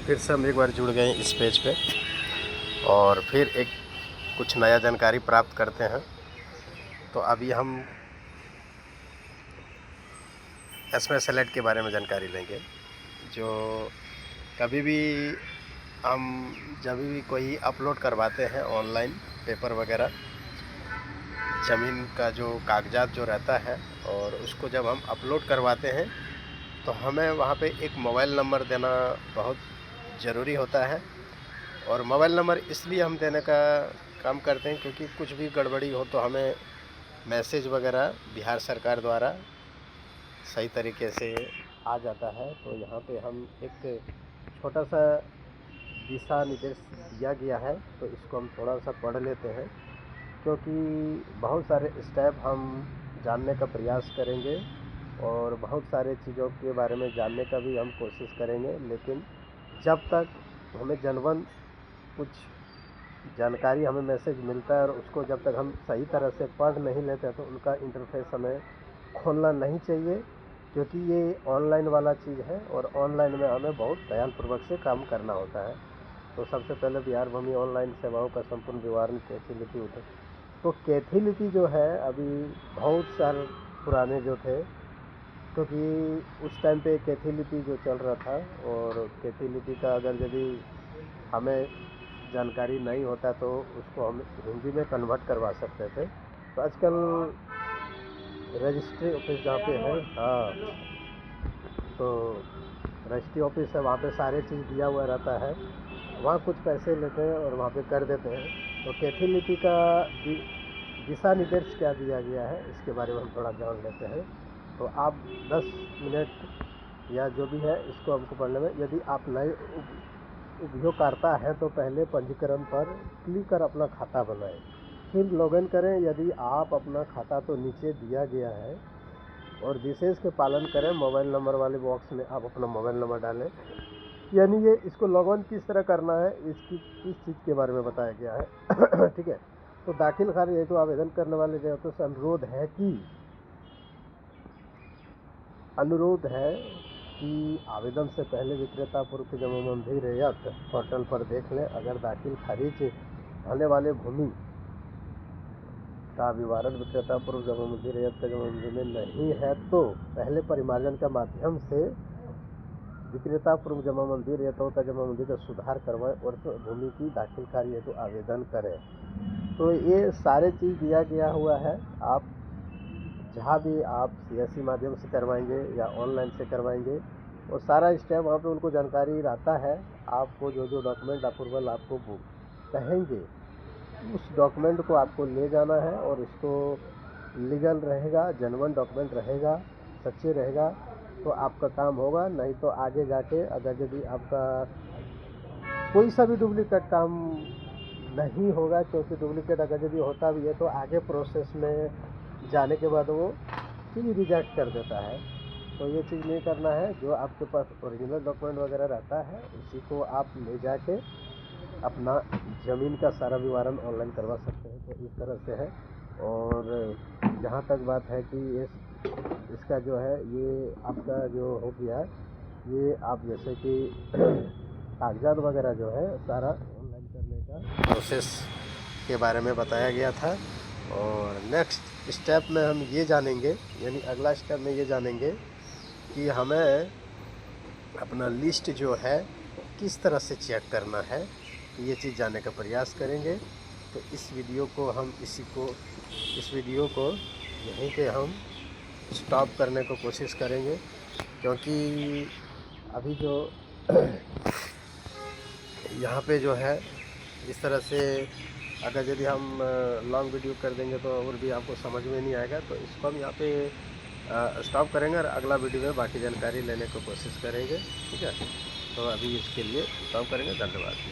फिर से हम एक बार जुड़ गए इस पेज पे और फिर एक कुछ नया जानकारी प्राप्त करते हैं। तो अभी हम एसएमएस अलर्ट के बारे में जानकारी लेंगे। जो कभी भी हम जब भी कोई अपलोड करवाते हैं ऑनलाइन पेपर वगैरह, ज़मीन का जो कागजात जो रहता है, और उसको जब हम अपलोड करवाते हैं तो हमें वहाँ पे एक मोबाइल नंबर देना बहुत ज़रूरी होता है। और मोबाइल नंबर इसलिए हम देने का काम करते हैं क्योंकि कुछ भी गड़बड़ी हो तो हमें मैसेज वगैरह बिहार सरकार द्वारा सही तरीके से आ जाता है। तो यहाँ पे हम एक छोटा सा दिशा निर्देश दिया गया है, तो इसको हम थोड़ा सा पढ़ लेते हैं क्योंकि बहुत सारे स्टेप हम जानने का प्रयास करेंगे और बहुत सारे चीज़ों के बारे में जानने का भी हम कोशिश करेंगे। लेकिन जब तक हमें जनवन कुछ जानकारी हमें मैसेज मिलता है और उसको जब तक हम सही तरह से पढ़ नहीं लेते हैं तो उनका इंटरफेस हमें खोलना नहीं चाहिए, क्योंकि ये ऑनलाइन वाला चीज़ है और ऑनलाइन में हमें बहुत ध्यानपूर्वक से काम करना होता है। तो सबसे पहले बिहार भूमि ऑनलाइन सेवाओं का संपूर्ण विवरण कैथी लिपि होता है। तो कैथी लिपि जो है अभी बहुत साल पुराने जो थे, क्योंकि उस टाइम पे कैथी लिपि जो चल रहा था, और कैथी लिपि का अगर यदि हमें जानकारी नहीं होता तो उसको हम हिंदी में कन्वर्ट करवा सकते थे। तो आजकल रजिस्ट्री ऑफिस जहाँ पे है, हाँ, तो रजिस्ट्री ऑफिस है, वहाँ पे सारे चीज़ दिया हुआ रहता है, वहाँ कुछ पैसे लेते हैं और वहाँ पे कर देते हैं। तो कैथी लिपि का दिशा निर्देश क्या दिया गया है इसके बारे में हम थोड़ा जान लेते हैं। तो आप 10 मिनट या जो भी है इसको हमको पढ़ने में, यदि आप नए उपयोगकर्ता हैं तो पहले पंजीकरण पर क्लिक कर अपना खाता बनाएं, फिर लॉगिन करें। यदि आप अपना खाता तो नीचे दिया गया है और विशेष के पालन करें। मोबाइल नंबर वाले बॉक्स में आप अपना मोबाइल नंबर डालें, यानी ये इसको लॉगिन किस तरह करना है इसकी इस चीज़ के बारे में बताया गया है। ठीक है। तो दाखिल खारिज हेतु आवेदन करने वाले देवता से अनुरोध है कि आवेदन से पहले विक्रेता पूर्व की जमाबंदी रैयत पोर्टल पर देख लें। अगर दाखिल खारिज होने वाले भूमि का विवरण विक्रेता पूर्व जमाबंदी रैयत का जमाबंदी में नहीं है तो पहले परिमार्जन के माध्यम से विक्रेता पूर्व जमाबंदी रैयतों का जमाबंदी का सुधार करवाएं और तो भूमि की दाखिल खारिज हेतु आवेदन करें। तो ये सारे चीज़ दिया गया हुआ है। आप जहाँ भी आप सीएससी माध्यम से करवाएंगे या ऑनलाइन से करवाएंगे, और सारा स्टेप वहाँ पे उनको जानकारी रहता है। आपको जो जो डॉक्यूमेंट अप्रूवल आपको कहेंगे उस डॉक्यूमेंट को आपको ले जाना है और इसको लीगल रहेगा, जेन्युइन डॉक्यूमेंट रहेगा, सच्चे रहेगा तो आपका काम होगा। नहीं तो आगे जाके अगर यदि आपका कोई सा भी डुप्लीकेट काम नहीं होगा, क्योंकि डुप्लीकेट अगर यदि होता भी है तो आगे प्रोसेस में जाने के बाद वो चीज़ रिजेक्ट कर देता है। तो ये चीज़ नहीं करना है। जो आपके पास ओरिजिनल डॉक्यूमेंट वगैरह रहता है उसी को आप ले जाके अपना ज़मीन का सारा विवरण ऑनलाइन करवा सकते हैं। तो इस तरह से है। और जहाँ तक बात है कि इसका जो है ये आपका जो हो गया, ये आप जैसे कि कागजात वगैरह जो है सारा ऑनलाइन करने का प्रोसेस के बारे में बताया गया था। और नेक्स्ट स्टेप में हम ये जानेंगे, यानी अगला स्टेप में ये जानेंगे कि हमें अपना लिस्ट जो है किस तरह से चेक करना है, ये चीज़ जानने का प्रयास करेंगे। तो इस वीडियो को यहीं पे हम स्टॉप करने को कोशिश करेंगे, क्योंकि अभी जो यहाँ पे जो है इस तरह से अगर यदि हम लॉन्ग वीडियो कर देंगे तो और भी आपको समझ में नहीं आएगा। तो इसको हम यहाँ पे स्टॉप करेंगे और अगला वीडियो में बाकी जानकारी लेने को कोशिश करेंगे। ठीक है। तो अभी इसके लिए स्टॉप करेंगे। धन्यवाद।